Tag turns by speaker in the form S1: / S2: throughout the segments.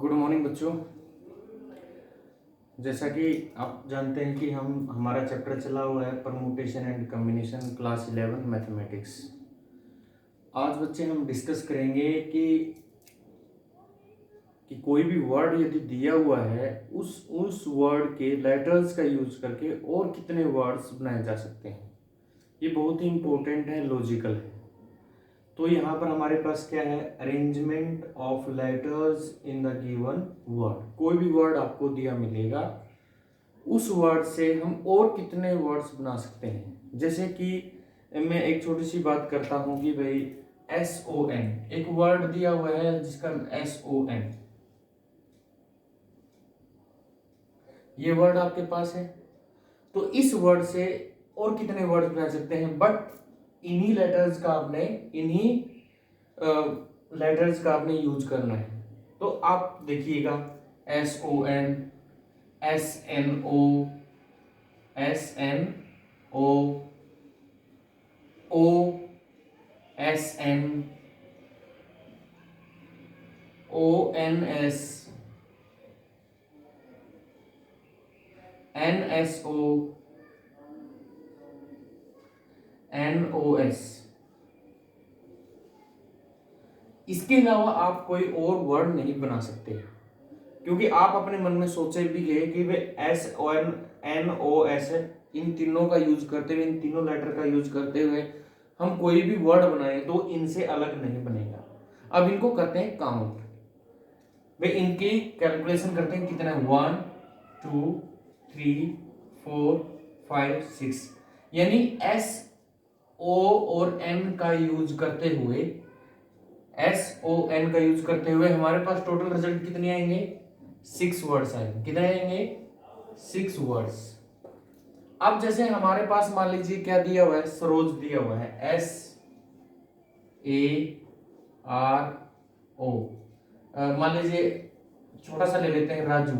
S1: Good morning बच्चों। जैसा कि आप जानते हैं कि हमारा चैप्टर चला हुआ है permutation and combination class 11 mathematics. आज बच्चे हम डिस्कस करेंगे कि कोई भी वर्ड यदि दिया हुआ है उस वर्ड के लेटर्स का यूज करके और कितने वर्ड्स बनाए जा सकते हैं। ये बहुत ही इंपॉर्टेंट है, लॉजिकल है। तो यहाँ पर हमारे पास क्या है, arrangement of letters in the given word. कोई भी वर्ड आपको दिया मिलेगा, उस वर्ड से हम और कितने वर्ड्स बना सकते हैं। जैसे कि मैं एक छोटी सी बात करता हूँ कि भाई SON एक वर्ड दिया हुआ है जिसका SON, ये वर्ड आपके पास है। तो इस वर्ड से और कितने वर्ड बना सकते हैं, बट इन्हीं लेटर्स का आपने यूज करना है। तो आप देखिएगा SON, SNO, SNO, OSN, ONS, NSO, NOS। इसके अलावा आप कोई और वर्ड नहीं बना सकते, क्योंकि आप अपने मन में सोचे भी गए कि वे SON, NOS इन तीनों का यूज करते हुए, इन तीनों लेटर का यूज करते हुए हम कोई भी वर्ड बनाए तो इनसे अलग नहीं बनेगा। अब इनको करते हैं काउंट, वे इनकी कैलकुलेशन करते हैं कितना है, 1 2 3 4 5 6, यानी SO और N का यूज करते हुए, SON का यूज करते हुए हमारे पास टोटल रिजल्ट कितने आएंगे, 6 वर्ड्स आएंगे। कितने आएंगे, 6 वर्ड्स। अब जैसे हमारे पास मान लीजिए क्या दिया हुआ है, सरोज दिया हुआ है SARO। मान लीजिए छोटा सा ले लेते हैं राजू,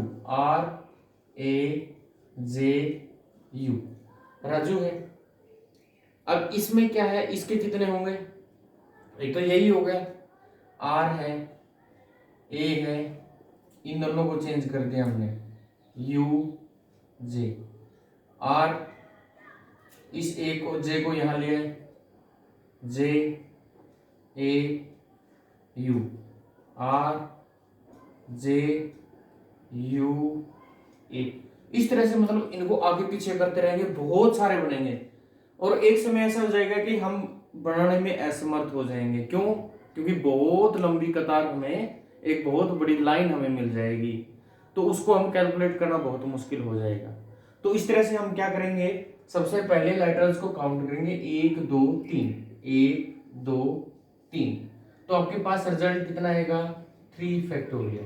S1: RAJU, राजू है। अब इसमें क्या है, इसके कितने होंगे, एक तो यही हो गया, R है, A है, इन दोनों को चेंज कर दिया हमने, UJ, R, इस A को J को यहां लिया है, JAU, RJUA। इस तरह से मतलब इनको आगे पीछे करते रहेंगे, बहुत सारे बनेंगे और एक समय ऐसा हो जाएगा कि हम बनाने में असमर्थ हो जाएंगे। क्यों? क्योंकि बहुत लंबी कतार हमें, एक बहुत बड़ी लाइन हमें मिल जाएगी, तो उसको हम कैलकुलेट करना बहुत मुश्किल हो जाएगा। तो इस तरह से हम क्या करेंगे, सबसे पहले लेटर्स को काउंट करेंगे, 1 2 3, 1 2 3। तो आपके पास रिजल्ट कितना आएगा, 3 फैक्टोरियल।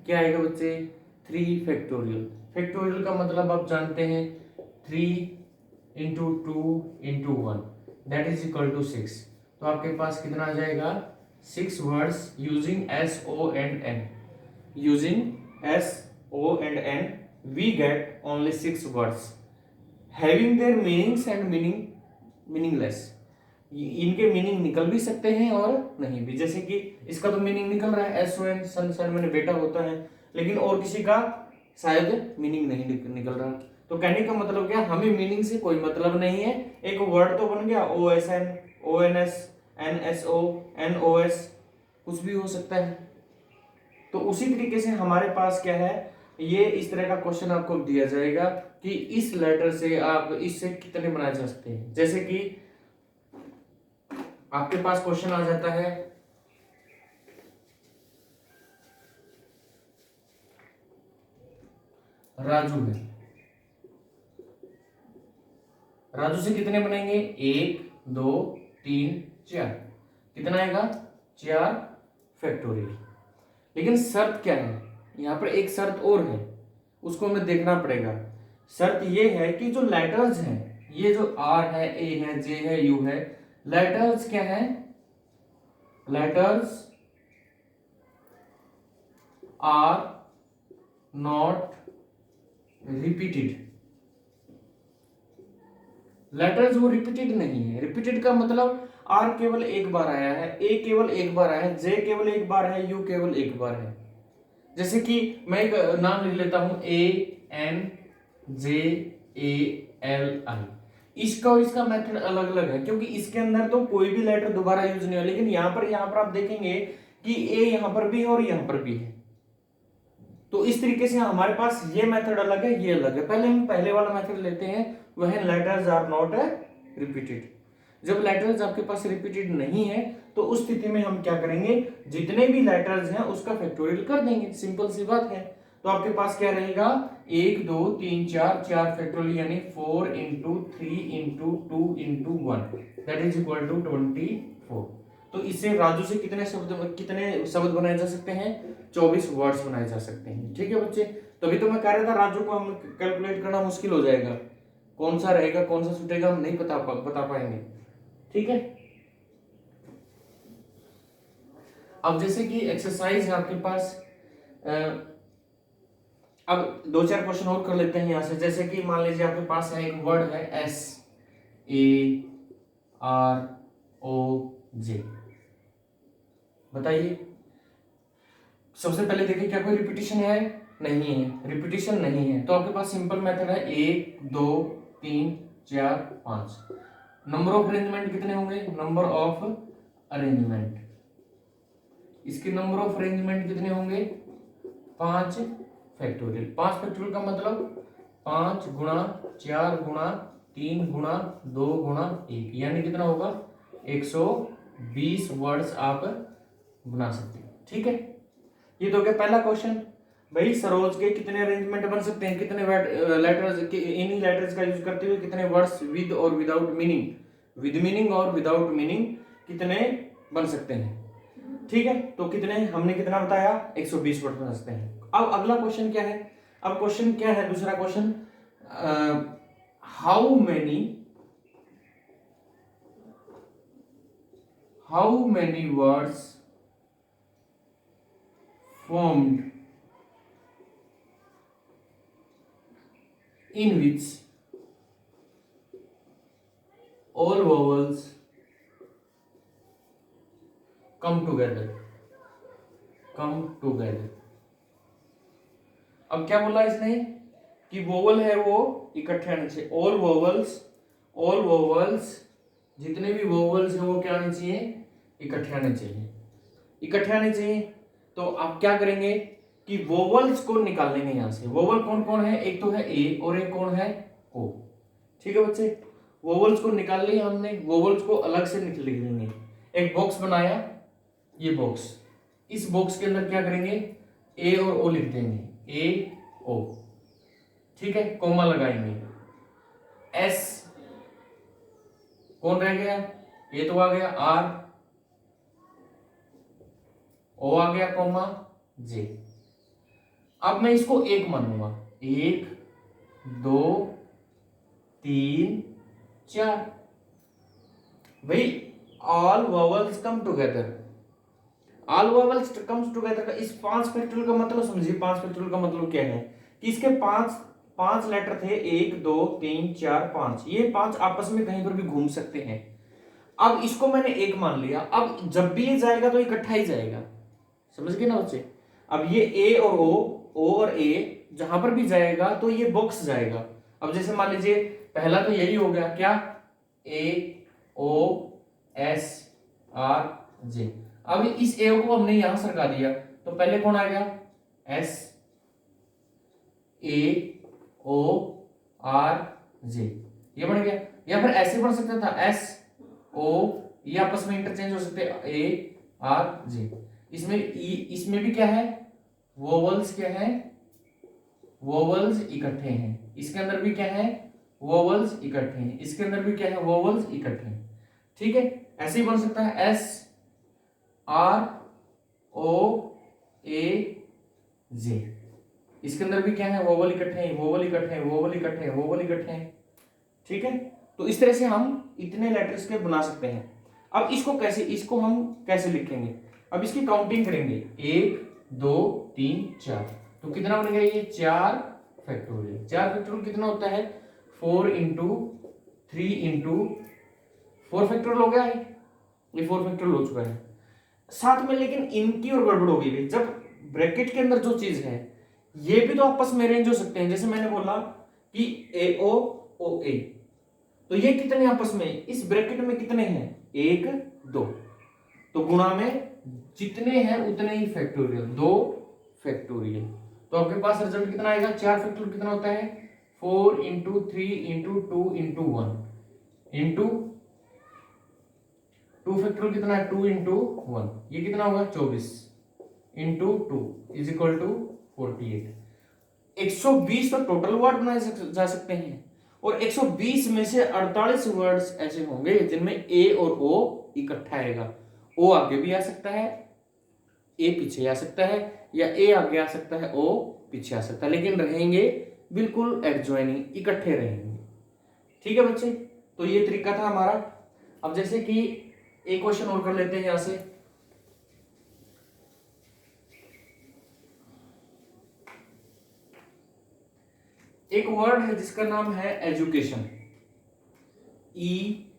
S1: क्या आएगा बच्चे, 3 फैक्टोरियल। फैक्टोरियल का मतलब आप जानते हैं, 3 into 2 into 1 that is equal to 6। तो आपके पास कितना आ जाएगा, 6 words using SO and N। Using SO and N we get only 6 words having their meanings and meaningless। इनके मीनिंग निकल भी सकते हैं और नहीं भी। जैसे कि इसका तो मीनिंग निकल रहा है, SON सन सन मैंने बेटा होता है, लेकिन और किसी का शायद मीनिंग नहीं निकल रहा। तो कहने का मतलब क्या, हमें मीनिंग से कोई मतलब नहीं है, एक वर्ड तो बन गया, OSN, ONS, NSO, NOS, कुछ भी हो सकता है। तो उसी तरीके से हमारे पास क्या है, ये इस तरह का क्वेश्चन आपको दिया जाएगा कि इस लेटर से आप इससे कितने बनाए जा सकते हैं। जैसे कि आपके पास क्वेश्चन आ जाता है, राजू है, राजू से कितने बनेंगे, 1 2 3 4, कितना आएगा, 4 फैक्टोरियल। लेकिन शर्त क्या है, यहां पर एक शर्त और है, उसको हमें देखना पड़ेगा। शर्त ये है कि जो लेटर्स हैं, ये जो R है, A है, J है, U है, लेटर्स क्या है, letters are not repeated. Letters वो रिपीटेड नहीं है। रिपीटेड का मतलब R केवल एक बार आया है, A केवल एक बार आया है, J केवल एक बार है, U केवल एक बार है। जैसे कि मैं एक नाम लिख लेता हूं ANJALI। इसका और इसका मेथड अलग अलग है, क्योंकि इसके अंदर तो कोई भी लेटर दोबारा यूज नहीं हो, लेकिन यहाँ पर आप देखेंगे कि ए यहाँ पर भी है और यहाँ पर भी है। तो इस तरीके से हमारे पास ये मेथड अलग है, ये अलग है। पहले हम पहले वाला मेथड लेते हैं, वह लेटर्स आर नॉट रिपीटेड। जब लेटर्स आपके पास रिपीटेड नहीं है तो उस स्थिति में हम क्या करेंगे, जितने भी लेटर्स हैं उसका फैक्टोरियल कर देंगे, सिंपल सी बात है। तो आपके पास क्या रहेगा, 1 2 3 4, 4 फैक्टोरियल यानी 4 into 3 into 2 into 1 that is equal to 24। तो इससे राजू से कितने शब्द बनाए जा सकते हैं, 24 वर्ड्स बनाए जा सकते हैं। ठीक है बच्चे, तभी तो मैं कह रहा था राजू को हम कैलकुलेट करना मुश्किल हो जाएगा, कौन सा रहेगा कौन सा छूटेगा हम नहीं बता पाएंगे। ठीक है, अब जैसे कि एक्सरसाइज है आपके पास, अब 2-4 क्वेश्चन और कर लेते हैं यहां से। जैसे कि मान लीजिए आपके पास है एक वर्ड है SAROJ, बताइए। सबसे पहले देखिए क्या कोई रिपीटिशन है, नहीं है, रिपीटिशन नहीं है, तो आपके पास सिंपल मेथड है 1 2 3 4 5। नंबर ऑफ अरेंजमेंट कितने होंगे, नंबर ऑफ अरेंजमेंट, इसके नंबर ऑफ अरेंजमेंट कितने होंगे, 5 फैक्टोरियल। 5 फैक्टोरियल का मतलब 5 गुणा 4 गुणा 3 गुणा 2 गुणा 1, यानी कितना होगा, 120 वर्ड्स आप बना सकते हैं। ठीक है, ये तो हो गया पहला क्वेश्चन। भाई सरोज के कितने अरेंजमेंट बन सकते हैं, कितने लेटर्स, इन्हीं लेटर्स का यूज करते हुए कितने वर्ड्स विद और विदाउट मीनिंग, विद मीनिंग और विदाउट मीनिंग कितने बन सकते हैं। ठीक है, तो कितने, हमने कितना बताया, 120 वर्ड बन सकते हैं। अब अगला क्वेश्चन क्या है, अब क्वेश्चन क्या है, दूसरा question, how many words formed in which all vowels come together। अब क्या बोला इसने कि वोवल है वो इकट्ठे आने चाहिए, ऑल वोवल्स जितने भी वोवल्स हैं वो क्या आने चाहिए, इकट्ठे आने चाहिए। तो आप क्या करेंगे कि वोवल्स को निकाल लेंगे यहां से। वोवल कौन कौन है, एक तो है ए और एक कौन है ओ। ठीक है बच्चे, वोवल्स को निकाल लिया हमने, वोवल्स को अलग से लिख लेंगे। एक बॉक्स बनाया, ये बॉक्स, इस बॉक्स के अंदर क्या करेंगे, ए और ओ लिख देंगे, ए ओ। ठीक है, कोमा लगाएंगे, एस कौन रह गया, ये तो आ गया, आर ओ आ गया, कोमा जे। अब मैं इसको एक मानूंगा, 1 2 3 4। भाई all vowels come together, all vowels comes together का इस 5 फैक्टोरियल का मतलब समझिए। 5 फैक्टोरियल का मतलब क्या है कि इसके 5 लेटर थे, 1 2 3 4 5, ये 5 आपस में कहीं पर भी घूम सकते हैं। अब इसको मैंने एक मान लिया, अब जब भी ये जाएगा तो इकट्ठा ही जाएगा, समझ गए ना बच्चे। अब ये ए और ओ और ए जहां पर भी जाएगा तो ये बॉक्स जाएगा। अब जैसे मान लीजिए पहला तो यही हो गया, क्या, ए ओ एस आर जे। अब इस ए को हमने यहां सरका दिया तो पहले कौन आ गया, S A O R J, ये बन गया। या फिर ऐसे बन सकता था, एस ओ, ये आपस में इंटरचेंज हो सकते, ए आर जे। इसमें भी क्या है, वोवल्स क्या है, वोवल्स इकट्ठे हैं। इसके अंदर भी क्या है, वोवल्स इकट्ठे हैं। इसके अंदर भी क्या है, वोवल्स इकट्ठे हैं। ठीक है, ऐसे ही बन सकता है, एस आर ओ ए जे। इसके अंदर भी क्या है, वोवल इकट्ठे हैं, वोवल इकट्ठे हैं, वोवल इकट्ठे हैं, वोवल इकट्ठे हैं। ठीक है, तो इस तरह से हम इतने लेटर्स के बना सकते हैं। अब इसको हम कैसे लिखेंगे, अब इसकी काउंटिंग करेंगे, 1 2 3 4, तो कितना बन गया ये, 4 फैक्टोरियल। 4 फैक्टोरियल कितना होता है, 4 इंटू 3 इंटू 4 फैक्टोरियल हो गया है, ये 4 फैक्टोरियल हो चुका है। साथ में लेकिन इनकी और गड़बड़ हो गई, जब ब्रैकेट के अंदर जो चीज है ये भी तो आपस में अरेंज हो सकते हैं। जैसे मैंने बोला कि AO OA, तो ये कितने आपस में, इस ब्रैकेट में कितने हैं, 1 2, तो गुणा में जितने हैं उतने ही फैक्टोरियल, 2 फैक्टोरियल। तो आपके पास रिजल्ट कितना आएगा, 4 फैक्टोरियल कितना होता है, 4 into 3 into 2 into 1 into 2 factorial कितना है, 2 इंटू 1, ये कितना होगा 24 इंटू 2 इज इक्वल टू 48। 120 तो टोटल वर्ड बनाए जा सकते हैं, और 120 में से 48 वर्ड्स ऐसे होंगे जिनमें ए और ओ इकट्ठा आएगा। ओ आगे भी आ सकता है, ए पीछे आ सकता है, या ए आगे आ सकता है, ओ पीछे आ सकता है, लेकिन रहेंगे बिल्कुल एडजॉइनिंग, इकट्ठे रहेंगे। ठीक है बच्चे, तो ये तरीका था हमारा। अब जैसे कि एक क्वेश्चन और कर लेते हैं यहां से। एक वर्ड है जिसका नाम है एजुकेशन, EDUCATION।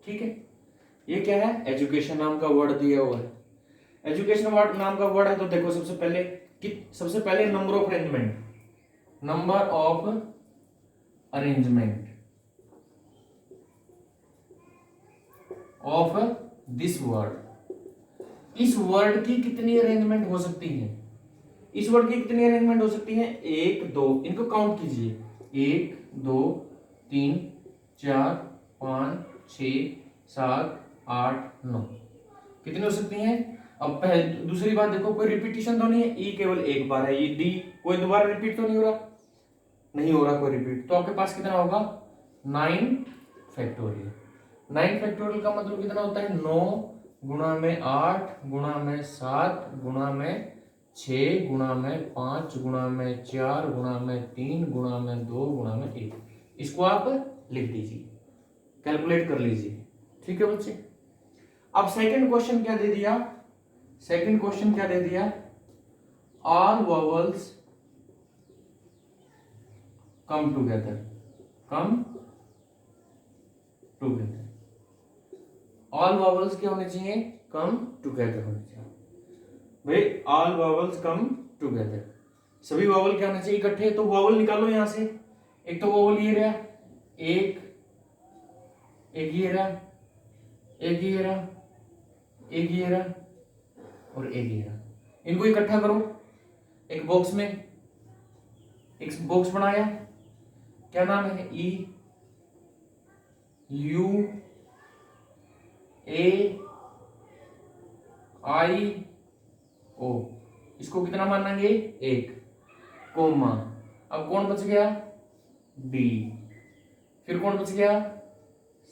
S1: ठीक है, ये क्या है, एजुकेशन नाम का वर्ड दिया हुआ है। एजुकेशन वर्ड नाम का वर्ड है, तो देखो सबसे पहले number of arrangement, number of arrangement of this word, इस वर्ड की कितनी अरेंजमेंट हो सकती है, इस वर्ड की कितनी अरेंजमेंट हो सकती है, 1 2, इनको काउंट कीजिए, 1 2 3 4 5 6 7 8 9, कितनी हो सकती हैं। अब दूसरी बात देखो, कोई रिपीटिशन तो नहीं है, ई केवल एक बार है, ये डी कोई दोबारा रिपीट तो नहीं हो रहा, कोई रिपीट, तो आपके पास कितना होगा 9 फैक्टोरियल। 9 फैक्टोरियल का मतलब कितना होता है, 9 गुणा में 8 गुणा में 7 गुणा में 6 गुणा में 5 गुणा में 4 गुणा में 3 गुणा में 2 गुणा में 1। इसको आप लिख दीजिए, कैलकुलेट कर लीजिए। ठीक है बच्चे, अब सेकंड क्वेश्चन क्या दे दिया, all vowels come together, all vowels क्या होने चाहिए, कम टुगेदर होने चाहिए। भाई ऑल वॉवल्स कम टुगेदर, सभी वॉवल क्या होने चाहिए, इकट्ठे। तो वॉवल निकालो यहां से, एक तो वॉवल ये रहा, एक ये रहा, एक ये रहा, एक ये रहा, और एक ये रहा, इनको इकट्ठा करो एक बॉक्स में, एक बॉक्स बनाया, क्या नाम है, EUAIO, इसको कितना मानेंगे, 1, कोमा, अब कौन बच गया, B, फिर कौन बच गया,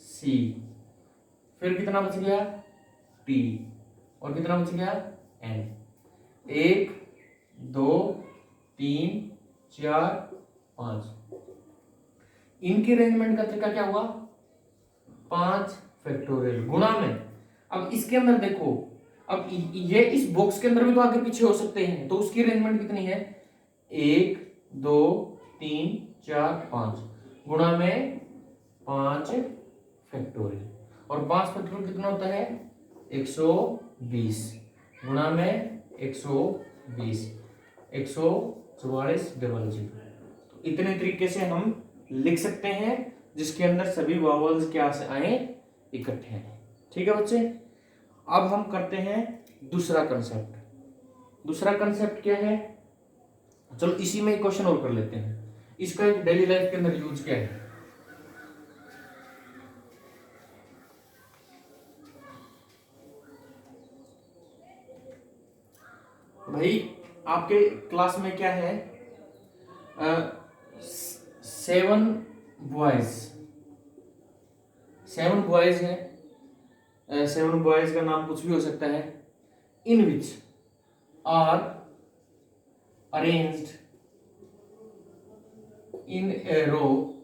S1: C, फिर कितना बच गया, T, और कितना बच गया, N। 1 2 3 4 5, इनकी अरेंजमेंट का तरीका क्या हुआ, 5 फैक्टोरियल गुणा में। अब इसके अंदर देखो, अब ये इस बॉक्स के अंदर भी तो आगे पीछे हो सकते हैं, तो उसकी अरेंजमेंट कितनी है, 1 2 3 4 5 गुणा में 5 फैक्टोरियल, और 5 फैक्टोरियल कितना होता है, 120 गुणा में 120, 144 डबल 0। तो इतने तरीके से हम लिख सकते हैं जिसके अंदर सभी वॉवल्स क्या से आए, इकट्ठे हैं। ठीक है बच्चे, अब हम करते हैं दूसरा कंसेप्ट क्या है, चलो इसी में एक क्वेश्चन और कर लेते हैं, इसका एक डेली लाइफ के अंदर यूज क्या है। भाई आपके क्लास में क्या है, 7 बॉयज हैं, 7 बॉयज का नाम कुछ भी हो सकता है, in which are arranged in a row,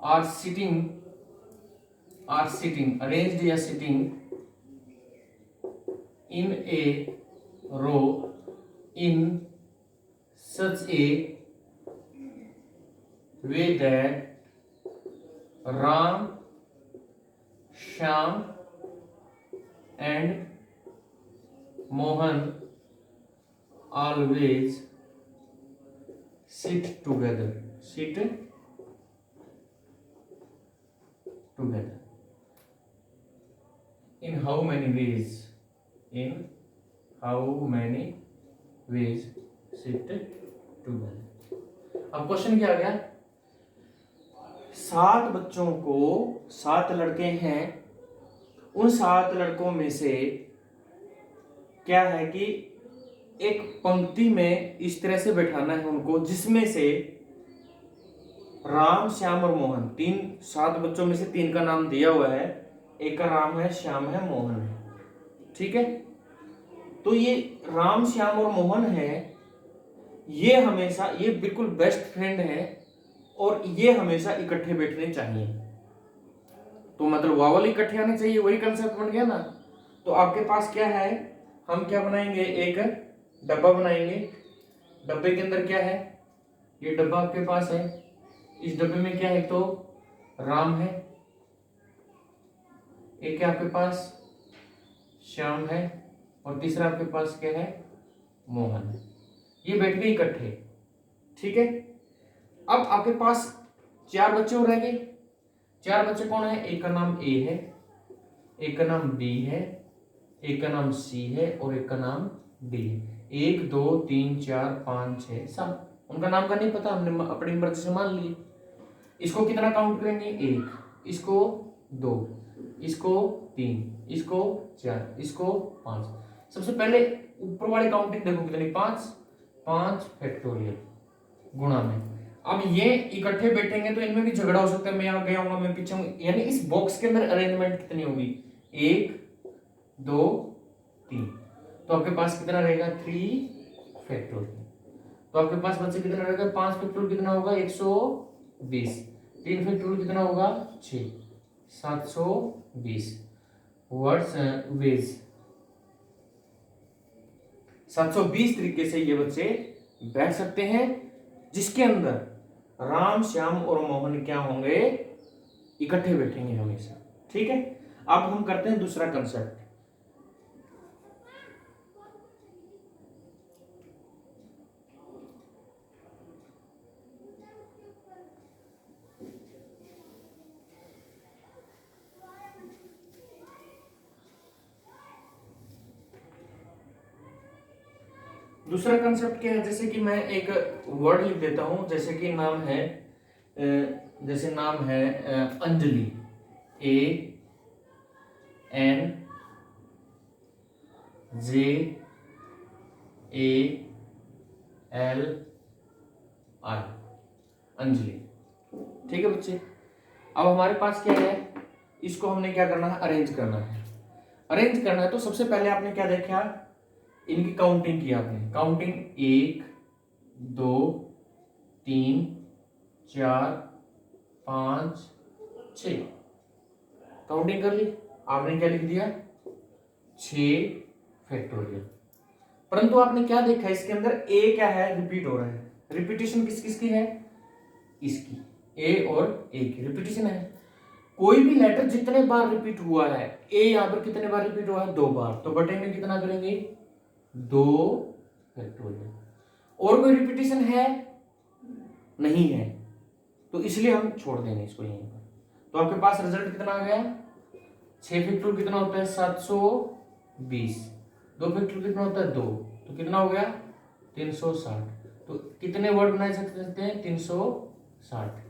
S1: are sitting arranged या sitting in a row in such a way that Ram Shyam and Mohan always sit together in how many ways sit together। अब क्वेश्चन क्या आ गया, 7 बच्चों को 7 लड़के हैं, उन 7 लड़कों में से क्या है कि एक पंक्ति में इस तरह से बैठाना है उनको जिसमें से राम श्याम और मोहन, 7 बच्चों में से 3 का नाम दिया हुआ है, एक का राम है, श्याम है, मोहन है, ठीक है। तो ये राम श्याम और मोहन है, ये हमेशा, ये बिल्कुल बेस्ट फ्रेंड है और ये हमेशा इकट्ठे बैठने चाहिए। तो मतलब वावल इकट्ठे आने चाहिए, वही कंसेप्ट बन गया ना। तो आपके पास क्या है, हम क्या बनाएंगे, एक डब्बा बनाएंगे। डब्बे के अंदर क्या है, ये डब्बा आपके पास है, इस डब्बे में क्या है, तो राम है, एक है आपके पास श्याम है और तीसरा आपके पास क्या है, मोहन है। ये बैठ गए इकट्ठे, ठीक है। अब आपके पास 4 बच्चे और रह गए। 4 बच्चे कौन है, एक का नाम ए है, एक का नाम बी है, एक का नाम सी है और एक का नाम डी है। 1 2 3 4 5 6 7, उनका नाम का नहीं पता, हमने अपनी मर्जी से मान लिए। इसको कितना काउंट करेंगे, 1, इसको 2, इसको 3, इसको 4, इसको 5। सबसे पहले ऊपर वाली काउंटिंग देखो कितनी, 5 फैक्टोरियल गुणा में। अब ये इकट्ठे बैठेंगे तो इनमें भी झगड़ा हो सकता है, मैं आगे आऊंगा, मैं पीछे आऊंगा, यानी इस बॉक्स के अंदर अरेंजमेंट कितनी होगी, 1 2 3, तो आपके पास कितना रहेगा, 3 फैक्टोरियल। तो आपके पास बच्चे कितना रहेगा, 5 फैक्टोरियल कितना होगा, 120, 3 फैक्टोरियल कितना होगा, 6, 720 वर्ड्स वेज। 720 तरीके से ये बच्चे बैठ सकते हैं, जिसके अंदर राम श्याम और मोहन क्या होंगे, इकट्ठे बैठेंगे हमेशा, ठीक है। अब हम करते हैं दूसरा कंसेप्ट। दूसरा कंसेप्ट क्या है, जैसे कि मैं एक वर्ड लिख देता हूं, जैसे कि नाम है, जैसे नाम है अंजलि, ANJALI, अंजलि, ठीक है बच्चे। अब हमारे पास क्या है, इसको हमने क्या करना है, अरेंज करना है। अरेंज करना है तो सबसे पहले आपने क्या देखा, इनकी काउंटिंग की आपने, काउंटिंग 1 2 3 4 5 6, काउंटिंग कर ली आपने, क्या लिख दिया, 6 फैक्टोरियल। परंतु आपने क्या देखा, इसके अंदर ए क्या है, रिपीट हो रहा है। रिपीटिशन किस किस की है, इसकी, ए और ए की रिपीटिशन है। कोई भी लेटर जितने बार रिपीट हुआ है, ए यहां पर कितने बार रिपीट हुआ है, 2 बार, तो बटे में कितना करेंगे, 2 फैक्टोरियल। और कोई रिपीटिशन है नहीं है, तो इसलिए हम छोड़ देंगे इसको यहीं पर। तो आपके पास रिजल्ट कितना आ गया, 6 फैक्टोरियल कितना होता है, 720, 2 फैक्टोरियल कितना होता है, 2, तो कितना हो गया, 360। तो कितने वर्ड बनाए सकते हैं, 360,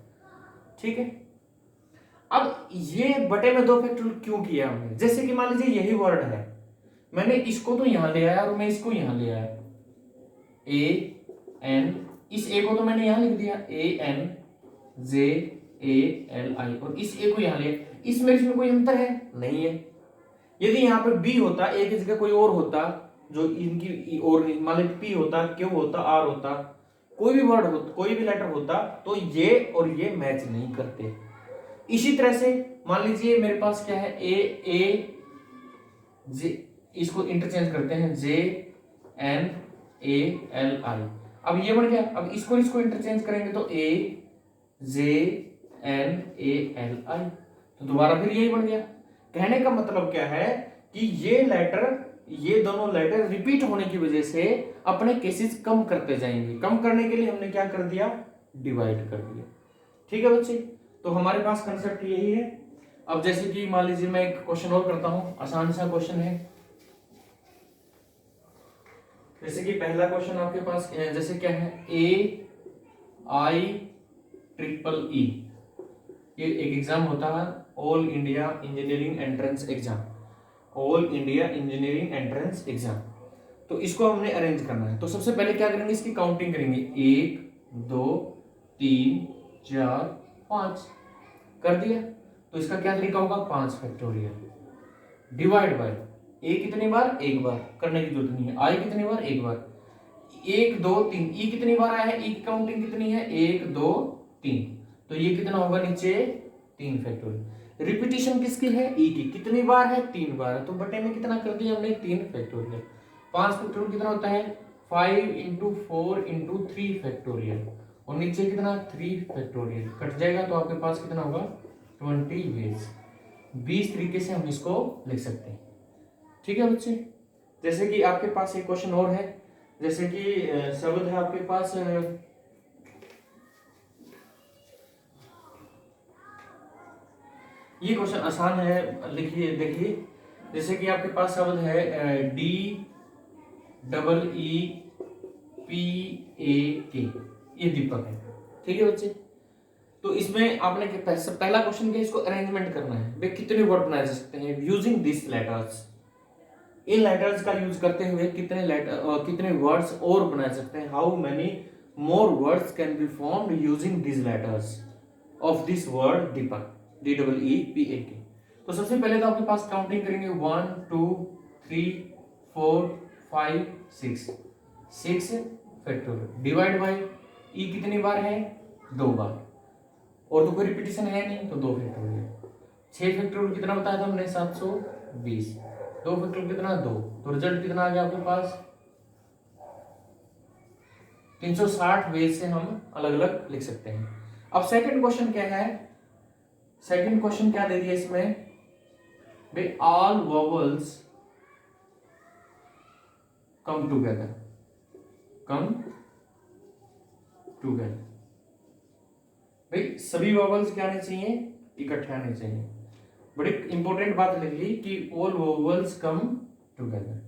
S1: ठीक है। अब ये बटे में 2 फैक्टोरियल क्यों किया हमने, जैसे कि मान लीजिए यही वर्ड है, मैंने इसको तो यहां ले आया और मैं इसको यहां ले आया, AN, इस ए को तो मैंने यहां लिख दिया, ANJALI, और इस ए को यहां ले, इसमें इसमें कोई अंतर है नहीं है। यदि यहाँ पर बी होता, ए की जगह कोई और होता, जो इनकी और मान लीजिए पी होता, क्यू होता, आर होता, कोई भी वर्ड होता, कोई भी लेटर होता, तो ये और ये मैच नहीं करते। इसी तरह से मान लीजिए मेरे पास क्या है, ए जे, इसको इंटरचेंज करते हैं, JNALI। अब ये बन गया, अब इसको इंटरचेंज करेंगे तो JNALI। तो दोबारा फिर यही बन गया। कहने का मतलब क्या है कि ये दोनों लेटर रिपीट होने की वजह से अपने केसेस कम करते जाएंगे। कम करने के लिए हमने क्या कर दिया, डिवाइड कर दिया। ठीक है बच्चे, तो हमारे पास कंसेप्ट यही है। अब जैसे कि मान लीजिए मैं एक क्वेश्चन और करता हूं, आसान सा क्वेश्चन है। जैसे कि पहला क्वेश्चन आपके पास जैसे क्या है, AIEEE, ये एक एग्जाम होता है, all India engineering entrance exam, all India engineering entrance exam. तो इसको हमने अरेंज करना है। तो सबसे पहले क्या करेंगे, इसकी काउंटिंग करेंगे, 1 2 3 4 5 कर दिया। तो इसका क्या तरीका होगा, 5 फैक्टोरियल डिवाइड बाय ए कितनी बार, एक बार करने की जरूरत नहीं है, आई कितनी बार, एक बार, 1 2 3, ई कितनी बार आया है, ई की काउंटिंग कितनी है, 1 2 3, तो ये कितना होगा नीचे 3 फैक्टोरियल। रिपीटिशन किसकी है, ई की, कितनी बार है, 3 बार है, तो बटे में कितना कर दिया हमने, 3 फैक्टोरियल। 5 फैक्टोरियल कितना होता है, 5 इंटू 4 इंटू 3 फैक्टोरियल, और नीचे कितना 3 फैक्टोरियल, कट जाएगा तो आपके पास कितना होगा 20 वेज। 20 तरीके से हम इसको लिख सकते हैं। ठीक है बच्चे, जैसे कि आपके पास एक क्वेश्चन और है, जैसे कि शब्द है आपके पास, ये क्वेश्चन आसान है, लिखिए देखिए। जैसे कि आपके पास शब्द है DEEPAK, ये दीपक है। ठीक है बच्चे, तो इसमें आपने पहला क्वेश्चन क्या, इसको अरेंजमेंट करना है, वे कितने वर्ड बनाए जा सकते हैं using this letters. In letters का यूज करते हुए कितने वर्ड्स और बनाए सकते हैं, how many more words can be formed using this letters of this word Deepak, DEEPAK। तो सबसे पहले तो आपके पास काउंटिंग करेंगे, 1 2 3 4 5 6 फैक्टोरियल डिवाइड बाय ई कितनी बार है, 2 बार, और तो कोई रिपीटिशन है नहीं, तो 2 फैक्टोरियल। 6 फैक्टोरियल कितना बताया था हमने, 720, 2 फैक्टोरियल कितना 2, तो रिजल्ट कितना आ गया आपके पास 360 वेज से हम अलग अलग लिख सकते हैं। अब सेकंड क्वेश्चन क्या है, सेकंड क्वेश्चन क्या दे दिया इसमें, भाई ऑल वोवल्स कम टूगेदर, भाई सभी वोवल्स क्या आने चाहिए, इकट्ठे आने चाहिए। बड़ी इंपॉर्टेंट बात लिख ली कि all vowels come together,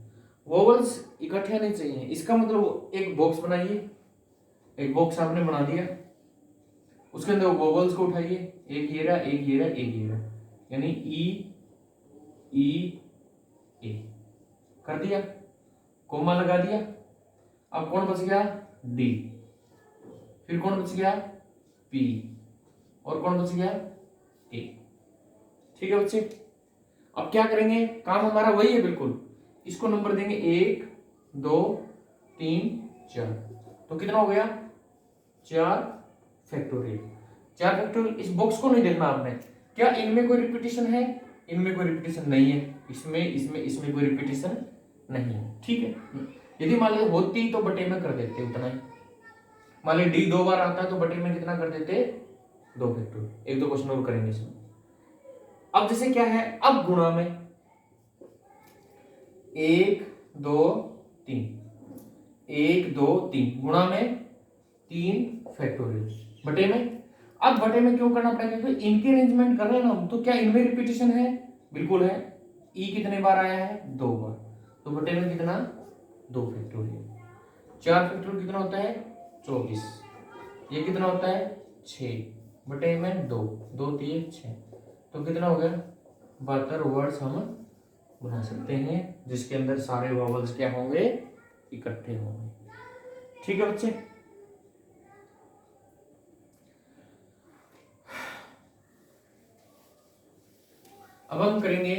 S1: vowels इकट्ठे आने चाहिए। इसका मतलब एक बॉक्स बनाइए, एक बॉक्स आपने बना दिया, उसके अंदर वोवल्स को उठाइए, एक ये रहा, एक ये रहा, एक ये रहा, यानी ई ए कर दिया, कोमा लगा दिया। अब कौन बच गया, डी, फिर कौन बच गया, पी, और कौन बच गया, ए। ठीक है बच्चे, अब क्या करेंगे, काम हमारा वही है बिल्कुल, इसको नंबर देंगे 1 2 3 4, तो कितना हो गया 4 फैक्टोरियल। 4 फैक्टोरियल। इस बॉक्स को नहीं देखना आपने, क्या इनमें कोई रिपीटिशन है, इनमें कोई रिपीटिशन नहीं है, इसमें कोई रिपीटिशन नहीं है। ठीक है, यदि मान लीजिए होती तो बटे में कर देते उतना ही, मान लीजिए डी 2 बार आता है तो बटे में कितना कर देते, 2 फैक्टोरियल। एक दो क्वेश्चन और करेंगे इसमें। अब जैसे क्या है, अब गुणा में 1 2 3, 1 2 3 गुणा में 3 फैक्टोरियल, बटे में। अब बटे में क्यों करना पड़ेगा, क्योंकि इनकी अरेंजमेंट कर रहे हैं ना हम, तो क्या इनमें रिपीटिशन है, बिल्कुल है। ई कितने बार आया है, 2 बार, तो बटे में कितना 2 फैक्टोरियल। 4 फैक्टोरियल कितना होता है 24, ये कितना होता है 6, बटे में 2 2 3 6, तो कितना हो गया 72 वर्ड्स हम बना सकते हैं, जिसके अंदर सारे वॉवल्स क्या होंगे, इकट्ठे होंगे। ठीक है बच्चे, अब हम करेंगे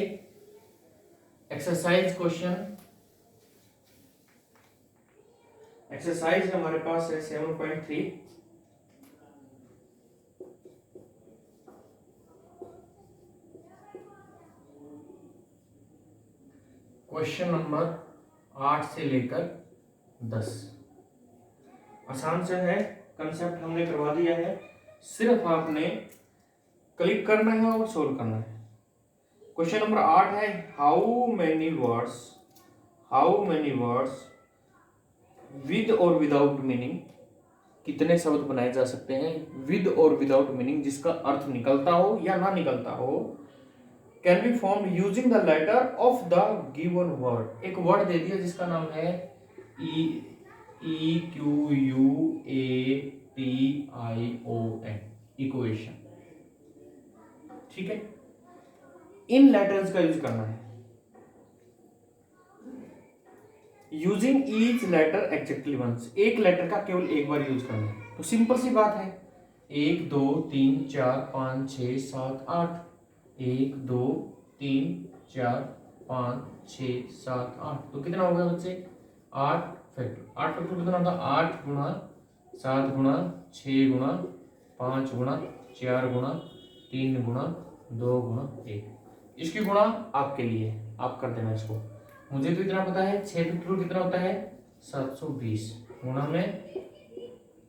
S1: एक्सरसाइज क्वेश्चन। एक्सरसाइज हमारे पास है 7.3। क्वेश्चन नंबर 8 से लेकर 10, आसान से है, कंसेप्ट हमने करवा दिया है। सिर्फ आपने क्लिक करना है और सोल्व करना है। क्वेश्चन नंबर 8 है हाउ मेनी वर्ड्स विद और विदाउट मीनिंग, कितने शब्द बनाए जा सकते हैं विद और विदाउट मीनिंग, जिसका अर्थ निकलता हो या ना निकलता हो, can be form using the letter of the given word. एक वर्ड दे दिया जिसका नाम है EQUATION, इक्वेशन। ठीक है, इन लेटर्स का यूज करना है, using each letter exactly once, एक लेटर का केवल एक बार यूज करना है। तो सिंपल सी बात है, 1 2 3 4 5 6 7 8, 1 2 3 4 5 6 7 8, तो कितना हो गया बच्चे 8 फैक्टर। 8 फैक्टर कितना होगा 8 गुणा 7 गुणा 6 गुणा 5 गुणा 4 गुणा 3 गुणा 2 गुणा 1। इसकी गुणा आपके लिए, आप कर देना इसको। मुझे तो इतना पता है 6 फैक्टोरियल कितना होता है 720 गुणा में,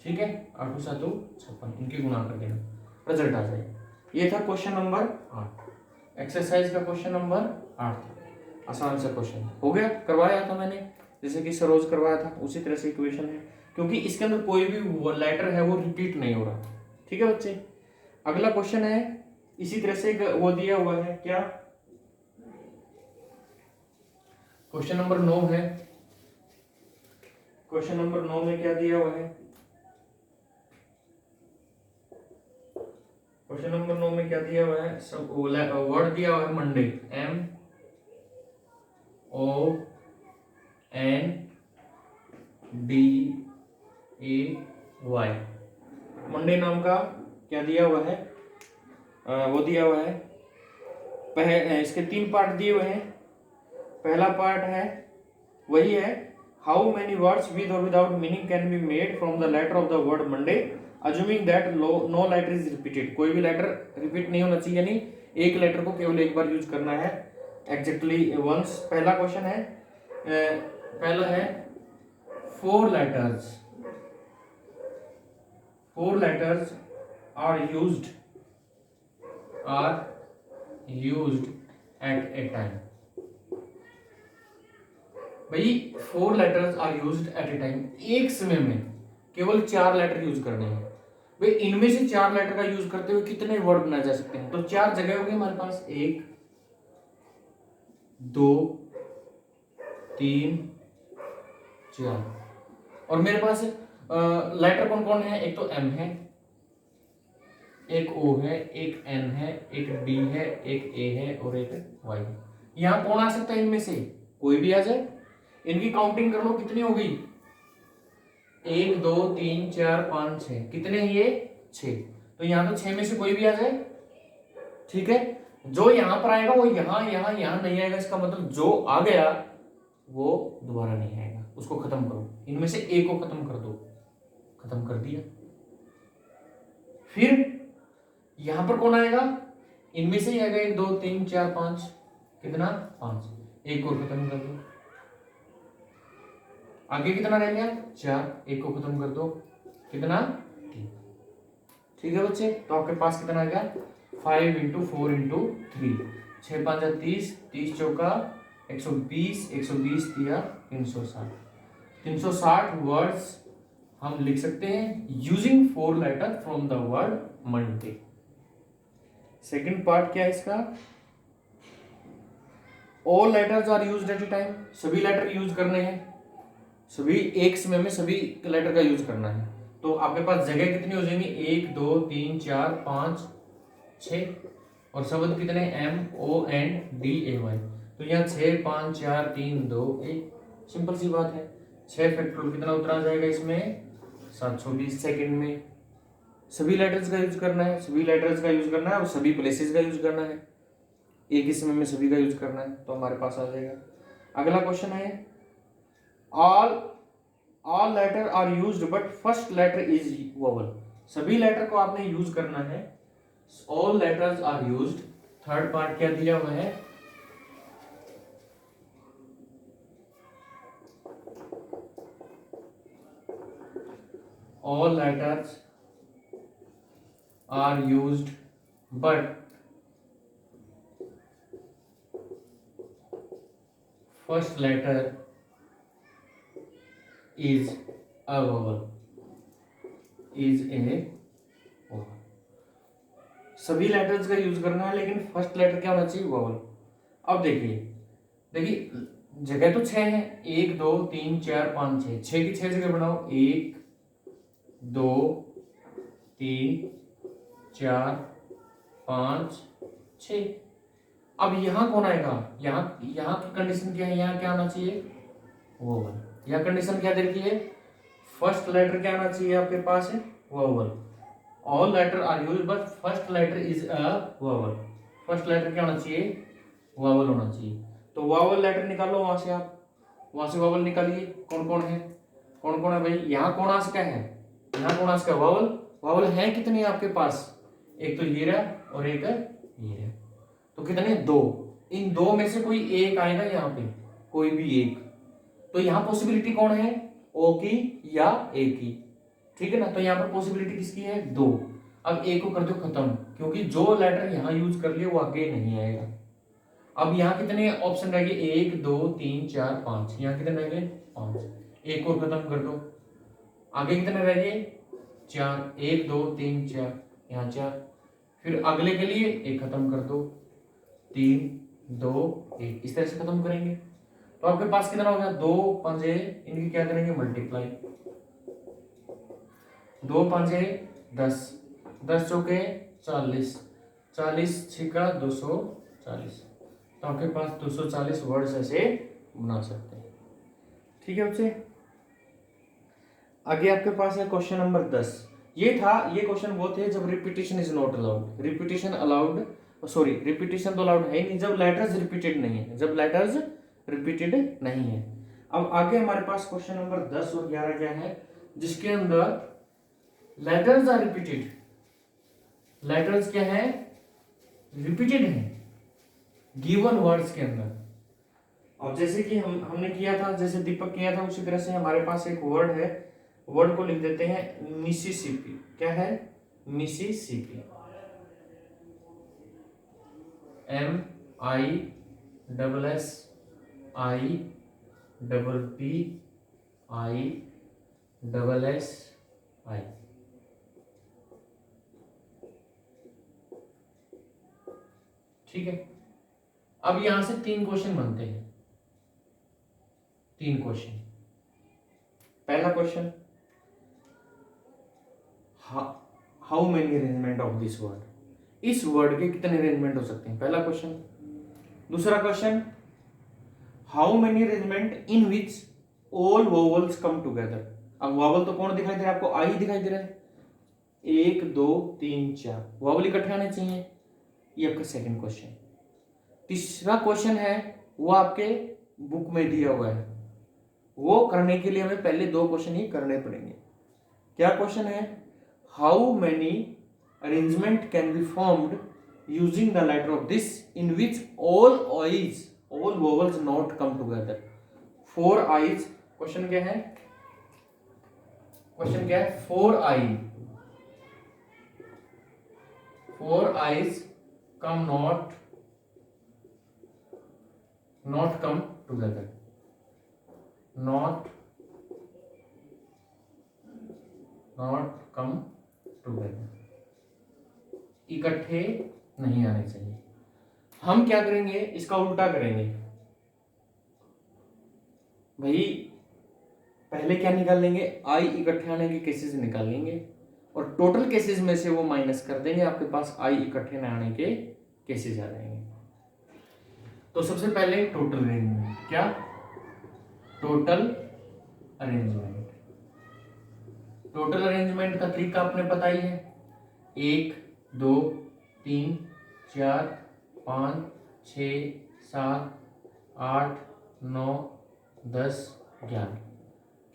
S1: ठीक है 8 7 56, इनकी गुणा कर देना, रिजल्ट आ जाएगा। ये था क्वेश्चन नंबर 8, एक्सरसाइज का क्वेश्चन नंबर 8 था। आसान सा क्वेश्चन हो गया, करवाया था मैंने जैसे कि सरोज करवाया था उसी तरह से इक्वेशन है, क्योंकि इसके अंदर कोई भी लेटर है वो रिपीट नहीं हो रहा। ठीक है बच्चे, अगला क्वेश्चन है इसी तरह से वो दिया हुआ है, क्या क्वेश्चन नंबर 9 है। क्वेश्चन नंबर 9 में क्या दिया हुआ है, क्वेश्चन नंबर 9 में क्या दिया हुआ है, सब वर्ड दिया हुआ है मंडे, MONDAY। मंडे नाम का क्या दिया हुआ है, वो दिया हुआ है। इसके 3 पार्ट दिए हुए हैं। पहला पार्ट है वही है, हाउ मेनी वर्ड्स विद और without meaning can be made from the letter of the word Monday assuming that no letter is repeated. कोई भी लेटर रिपीट नहीं होना चाहिए, यानी एक लेटर को केवल एक बार यूज करना है एग्जैक्टली वंस। पहला क्वेश्चन है, पहला है 4 letters are used at a time. भाई 4 letters are used at a time, एक समय में केवल 4 लेटर यूज करने हैं। भाई इनमें से 4 लेटर का यूज करते हुए कितने वर्ड बनाए जा सकते हैं, तो 4 जगह होगी हमारे पास, 1 2 3 4, और मेरे पास लेटर कौन कौन है, एक तो M है, एक O है, एक N है, एक D है, एक A है और एक Y है। यहाँ कौन आ सकता है इनमें से, कोई भी आ जाए। इनकी काउंटिंग कर लो कितनी हो गई, 1 2 3 4 5 6, कितने हैं ये 6, तो यहाँ तो 6 में से कोई भी आ जाए। ठीक है, जो यहाँ पर आएगा वो यहाँ यहाँ यहाँ नहीं आएगा, इसका मतलब जो आ गया वो दोबारा नहीं आएगा, उसको खत्म करो। इनमें से एक को खत्म कर दो, खत्म कर दिया। फिर यहां पर कौन आएगा, इनमें से ही आएगा 1 2 3 4 5, कितना 5, एक को खत्म कर दो। आगे कितना रह गया 4, एक को खत्म कर दो, कितना 3। ठीक है बच्चे, तो आपके पास कितना आ गया 5 × 4 × 3, 6 5 30, 30 चौका 120, 120 दिया 360, 360 वर्ड्स हम लिख सकते हैं using 4 letter from the word Monday. Second part क्या है इसका, all letters are used at a time, सभी लेटर यूज करने हैं, सभी एक समय में सभी लेटर का यूज करना है। तो आपके पास जगह कितनी हो जाएंगी, 1 2 3 4 5 6, और शब्द कितने MONDAY, तो यहाँ 6 5 4 3 2 1, सिंपल सी बात है। 6 फैक्टोरियल कितना उतना जाएगा इसमें 720 सेकंड में। सभी लेटर्स का यूज करना है, सभी लेटर्स का यूज करना है और सभी प्लेसेस का यूज करना है, एक ही समय में सभी का यूज करना है, तो हमारे पास आ जाएगा। अगला क्वेश्चन है, all letter are used but first letter is vowel. सभी लेटर को आपने यूज करना है, all letters are used. Third part क्या दिया हुआ है, all letters are used but first letter is a vowel, is a vowel. सभी लेटर्स का यूज करना है लेकिन फर्स्ट लेटर क्या होना चाहिए, वोवल। अब देखिए देखिए जगह तो 6 है, 1 2 3 4 5 6, 6 की 6 जगह बनाओ, 1 2 3 4 5 6। अब यहाँ कौन आएगा, यहाँ यहाँ की कंडीशन क्या है, यहाँ क्या आना चाहिए, वोवल। यहाँ कंडीशन क्या दे रखी है, फर्स्ट लेटर क्या आना चाहिए आपके पास है, vowel. All letter are used but first letter is a vowel. First letter क्या होना चाहिए, वोवल होना चाहिए। तो वोवल लेटर निकालो वहां से, आप वहां से वोवल निकालिए। कौन कौन है, कौन कौन है भाई, यहाँ कौन आ सका है, यहाँ कौन आ सका, वोवल। वोवल है कितने आपके पास, एक तो ये रहा और एक ये रहा, तो कितने, 2। इन 2 में से कोई एक आएगा यहाँ पे, कोई भी एक। तो यहाँ पॉसिबिलिटी कौन है, ओ की या ए की, ठीक है ना। तो यहाँ पर पॉसिबिलिटी किसकी है, 2। अब ए को कर दो खत्म, क्योंकि जो लेटर यहाँ यूज कर लिए वो आगे नहीं आएगा। अब यहाँ कितने ऑप्शन रह गए, 1 2 3 4 5, यहाँ कितने रह गए, 5। एक और खत्म कर दो, आगे कितने रह गए, 4। 1 2 3 4, यहाँ 4। फिर अगले के लिए एक खत्म कर दो, 3 2 1, इस तरह से खत्म करेंगे। तो आपके पास कितना हो गया, 2 पंजे, इनकी क्या करेंगे, मल्टीप्लाई। 2 पंजे 10, 10 चौके 40, 40 छिका 240। तो आपके पास 240 वर्ड्स ऐसे बना सकते हैं, ठीक है बच्चे। आगे आपके पास है क्वेश्चन नंबर 10। ये था, ये क्वेश्चन वो थे जब repetition is not allowed. Repetition allowed, sorry repetition तो अलाउड है ही नहीं जब लेटर्स रिपीटेड नहीं है, जब लेटर्स रिपीटेड नहीं है। अब आगे हमारे पास क्वेश्चन नंबर 10 और 11 क्या है, जिसके अंदर लेटर्स आर रिपीटेड। लेटर्स क्या है, रिपीटेड है गिवन वर्ड्स के अंदर। अब जैसे कि हमने किया था, जैसे दीपक किया था, उसी तरह से हमारे पास एक वर्ड है, वर्ड को लिख देते हैं मिसिसिपी। क्या है, मिसिसिपी, MISSIPPI। ठीक है। अब यहां से 3 क्वेश्चन बनते हैं, 3 क्वेश्चन। पहला question, how many arrangement of this word, इस वर्ड के कितने अरेंजमेंट हो सकते हैं, पहला क्वेश्चन। दूसरा question, how many arrangement in which all vowels come together. अब वोवल तो कौन दिखाई दे रहा है आपको, आई दिखाई दे रहा है, 1 2 3 4 वोवल इकट्ठे आने चाहिए, ये आपका सेकंड क्वेश्चन। तीसरा क्वेश्चन है वो आपके बुक में दिया हुआ है, वो करने के लिए हमें पहले 2 क्वेश्चन ही करने पड़ेंगे। क्या क्वेश्चन है, how many arrangement can be formed using the letter of this in which all vowels not come together. 4 I's, question क्या है, क्वेश्चन क्या है, 4 I's come not come together, not come together, इकट्ठे नहीं आने चाहिए। हम क्या करेंगे, इसका उल्टा करेंगे भाई, पहले क्या निकाल लेंगे, आई इकट्ठे आने के केसेस निकाल लेंगे और टोटल केसेस में से वो माइनस कर देंगे, आपके पास आई इकट्ठे न आने के केसेस आ जाएंगे। तो सबसे पहले टोटल अरेंजमेंट, क्या, टोटल अरेंजमेंट। टोटल अरेंजमेंट का तरीका आपने पता ही है, 1 2 3 4 5 6 7 8 9 10 11,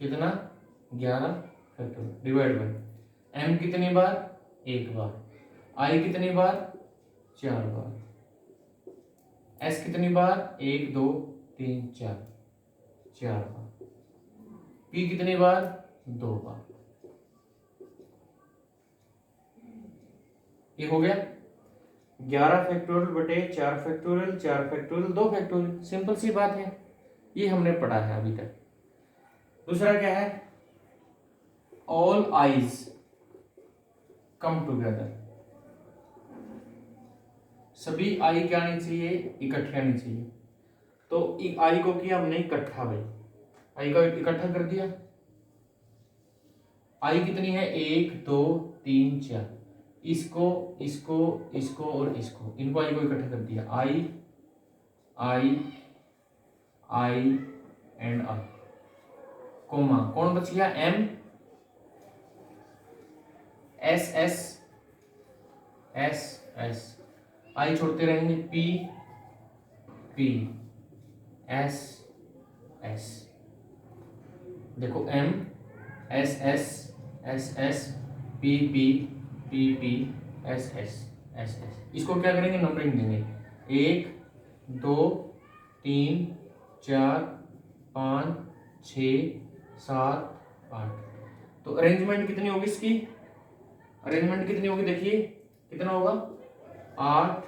S1: कितना, 11 फैक्टर डिवाइड बाय एम कितनी बार, 1 बार, आई कितनी बार, 4 बार, एस कितनी बार, 1 2 3 4 बार, पी कितनी बार, 2 बार। ये हो गया 11 फैक्टोरियल बटे 4 फैक्टोरियल, 4 फैक्टोरियल, 2 फैक्टोरियल। सिंपल सी बात है, ये हमने पढ़ा है अभी तक। दूसरा क्या है, ऑल आईज कम टुगेदर। सभी आई क्या आनी चाहिए, इकट्ठे आनी चाहिए। तो आई को किया हमने इकट्ठा भाई, आई को इकट्ठा कर दिया। आई कितनी है, 1 2 3 4, इसको इसको इसको और इसको, इनको आई को इकट्ठा कर दिया। आई आई आई एंड आई, कोमा कौन बच गया, M S S S S, I छोड़ते रहेंगे, पी पी एस एस। देखो M S S S S P P P P S S S S. इसको क्या करेंगे, नंबरिंग देंगे, 1 2 3 4 5 6 7 8। तो अरेंजमेंट कितनी होगी इसकी, अरेंजमेंट कितनी होगी, देखिए कितना होगा, 8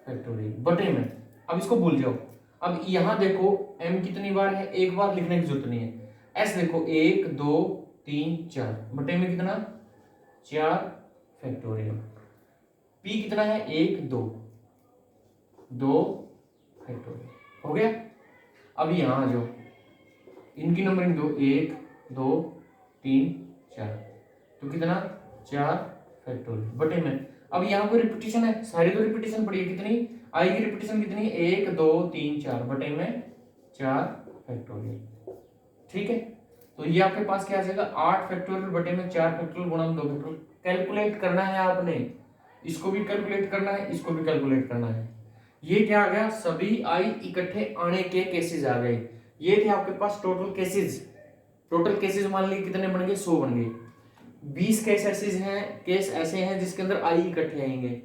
S1: फैक्टोरियल बटे में। अब इसको भूल जाओ। अब यहां देखो m कितनी बार है, एक बार लिखने की जरूरत नहीं है। s देखो 1 2 3 4 बटे में कितना, 4 फैक्टोरियल। p कितना है, 1 2 2 फैक्टोरियल, हो गया। अब यहां आ जाओ, इनकी नंबरिंग दो, 1 2 3 4, तो कितना, 4 फैक्टोरियल बटे में। अब यहाँ कोई रिपीटिशन है, सारी तो रिपीटिशन पड़ी है, कितनी आई की रिपीटिशन कितनी, 1 2 3 4 बटे में 4 फैक्टोरियल। ठीक है, तो ये आपके पास क्या आ जाएगा, 8 फैक्टोरियल बटे में 4 फैक्टोरियल गुणा में 2 फैक्टोरियल। कैलकुलेट करना है आपने, इसको भी कैलकुलेट करना है, इसको भी कैलकुलेट करना है। ये क्या आ गया, सभी आई इकट्ठे आने के केसेस आ गए। ये थे आपके पास टोटल केसेस। टोटल केसेस मान लीजिए कितने बन गए, 100 बन गए। 20 केस ऐसे हैं जिसके अंदर आई इकट्ठे आएंगे।